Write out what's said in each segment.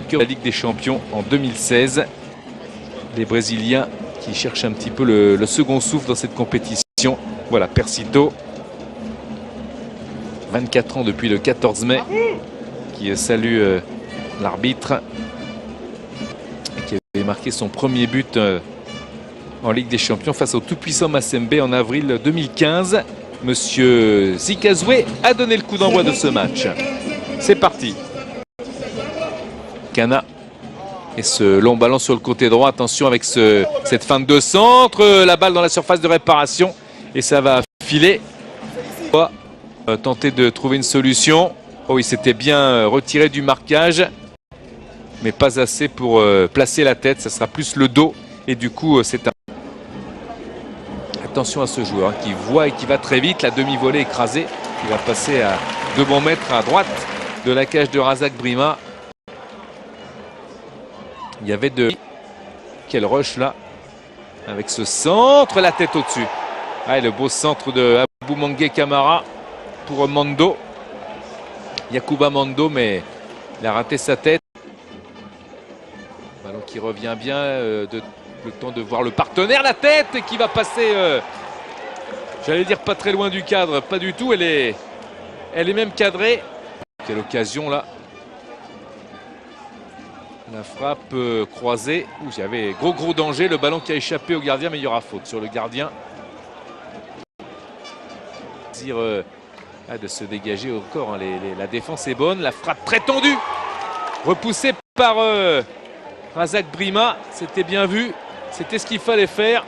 vainqueur de la Ligue des Champions en 2016. Les Brésiliens qui cherchent un petit peu le second souffle dans cette compétition. Voilà, Persito, 24 ans depuis le 14 mai, qui salue l'arbitre, qui avait marqué son premier but en Ligue des Champions face au tout-puissant Massembe en avril 2015. Monsieur Zikazoué a donné le coup d'envoi de ce match. C'est parti. Kana et ce long ballon sur le côté droit. Attention avec cette feinte de centre. La balle dans la surface de réparation. Et ça va filer. Tenter de trouver une solution. Oh, il s'était bien retiré du marquage. Mais pas assez pour placer la tête. Ça sera plus le dos. Et du coup, c'est un... Attention à ce joueur qui voit et qui va très vite. La demi-volée écrasée. Il va passer à 2 bons mètres à droite de la cage de Razak Brima. Il y avait de... Quel rush là. Avec ce centre, la tête au-dessus. Ah, le beau centre de Aboumangé Camara pour Mando. Yacouba Mando, mais il a raté sa tête. Ballon qui revient bien. Le temps de voir le partenaire, la tête qui va passer, j'allais dire pas très loin du cadre, pas du tout, elle est même cadrée. Quelle occasion là. La frappe croisée, où il y avait gros danger, le ballon qui a échappé au gardien, mais il y aura faute sur le gardien. De se dégager encore, hein. La défense est bonne, la frappe très tendue, repoussée par Razak Brima, c'était bien vu. C'était ce qu'il fallait faire.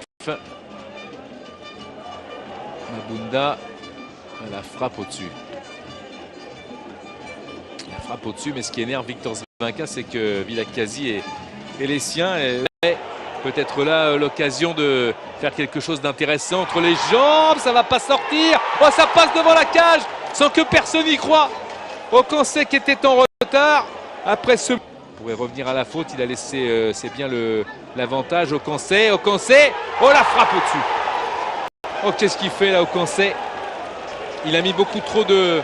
Mabunda, la frappe au-dessus. La frappe au-dessus, mais ce qui énerve Victor Zvinka, c'est que Vilakazi et les siens aient peut-être là l'occasion de faire quelque chose d'intéressant entre les jambes. Ça va pas sortir. Oh, ça passe devant la cage sans que personne n'y croit. Okoncé qui était en retard. Après ce... pourrait revenir à la faute, il a laissé, c'est bien l'avantage. Okoncé, oh la frappe au-dessus. Oh, qu'est-ce qu'il fait là, Okoncé? Il a mis beaucoup trop de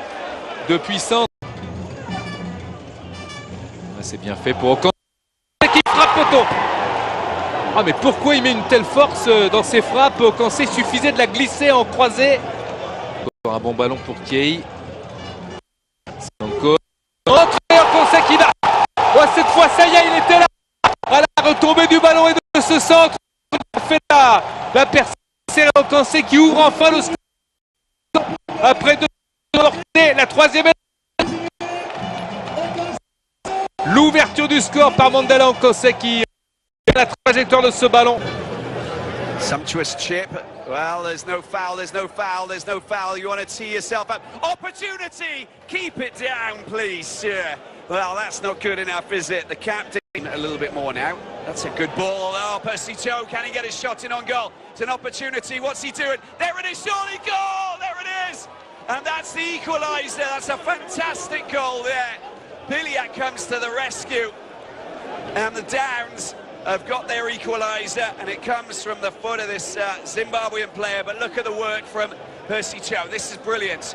puissance. C'est bien fait pour Okoncé qui frappe poteau. Ah, mais pourquoi il met une telle force dans ses frappes? Okoncé, il suffisait de la glisser en croisée. Encore un bon ballon pour Kei. C'est encore Okoncé qui va. Oh, cette fois, ça y est, il était là. À la retombée du ballon et de ce centre, il a fait la percée. Okoncé qui ouvre enfin le score. Après 2 portées, la 3e. L'ouverture du score par Mandela Okoncé qui a la trajectoire de ce ballon. Sumptuous chip. Well, there's no foul, there's no foul, there's no foul. You want to tee yourself up. Opportunity! Keep it down, please, sir. Well, that's not good enough, is it? The captain a little bit more now. That's a good ball. Oh, Percy Tau, can he get his shot in on goal? It's an opportunity. What's he doing? There it is, surely goal! There it is! And that's the equaliser. That's a fantastic goal there. Biliak comes to the rescue. And the Downs have got their equaliser, and it comes from the foot of this Zimbabwean player. But look at the work from Percy Tau. This is brilliant.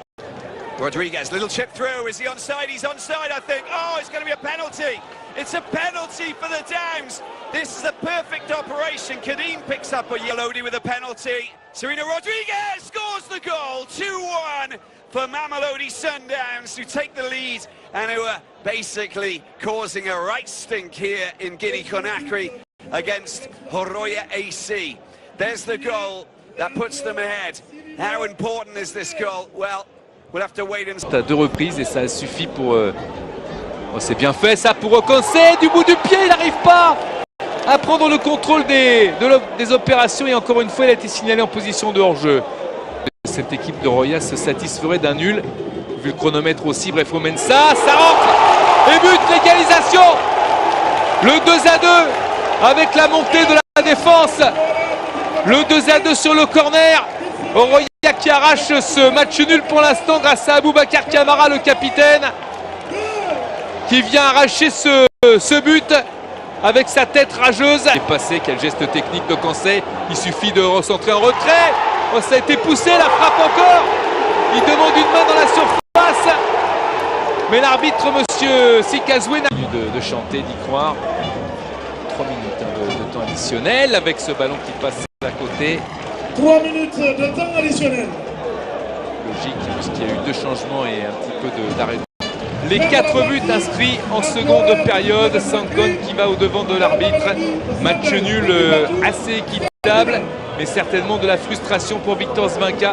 Rodriguez, little chip through. Is he onside? He's onside, I think. Oh, it's going to be a penalty. It's a penalty for the Downs. This is a perfect operation. Kadim picks up a Yelodi with a penalty. Serena Rodriguez scores the goal. 2-1 for Mamelodi Sundowns, who take the lead and who are basically causing a right stink here in Guinea-Conakry against Horoya AC. There's the goal that puts them ahead. How important is this goal? Well, we'll have to wait and see. À 2 reprises et ça suffit pour... Oh, c'est bien fait ça pour Okoncé, du bout du pied, il n'arrive pas à prendre le contrôle des opérations et encore une fois il a été signalé en position de hors-jeu. Cette équipe de Roya se satisferait d'un nul, vu le chronomètre aussi. Bref, Mensah, ça rentre et but, l'égalisation. Le 2-2 avec la montée de la défense. Le 2-2 sur le corner. Roya qui arrache ce match nul pour l'instant grâce à Aboubacar Camara, le capitaine, qui vient arracher ce but avec sa tête rageuse. Il est passé, quel geste technique de Okoncé. Il suffit de recentrer en retrait. Oh, ça a été poussé, la frappe encore. Il demande une main dans la surface. Mais l'arbitre, monsieur Sikazoué, n'a de chanter, d'y croire. 3 minutes de temps additionnel avec ce ballon qui passe à côté. 3 minutes de temps additionnel. Logique, puisqu'il y a eu 2 changements et un petit peu d'arrêt. Les 4 buts inscrits en seconde période. Sankon qui va au-devant de l'arbitre. Match nul assez équitable, mais certainement de la frustration pour Victor Zvinka.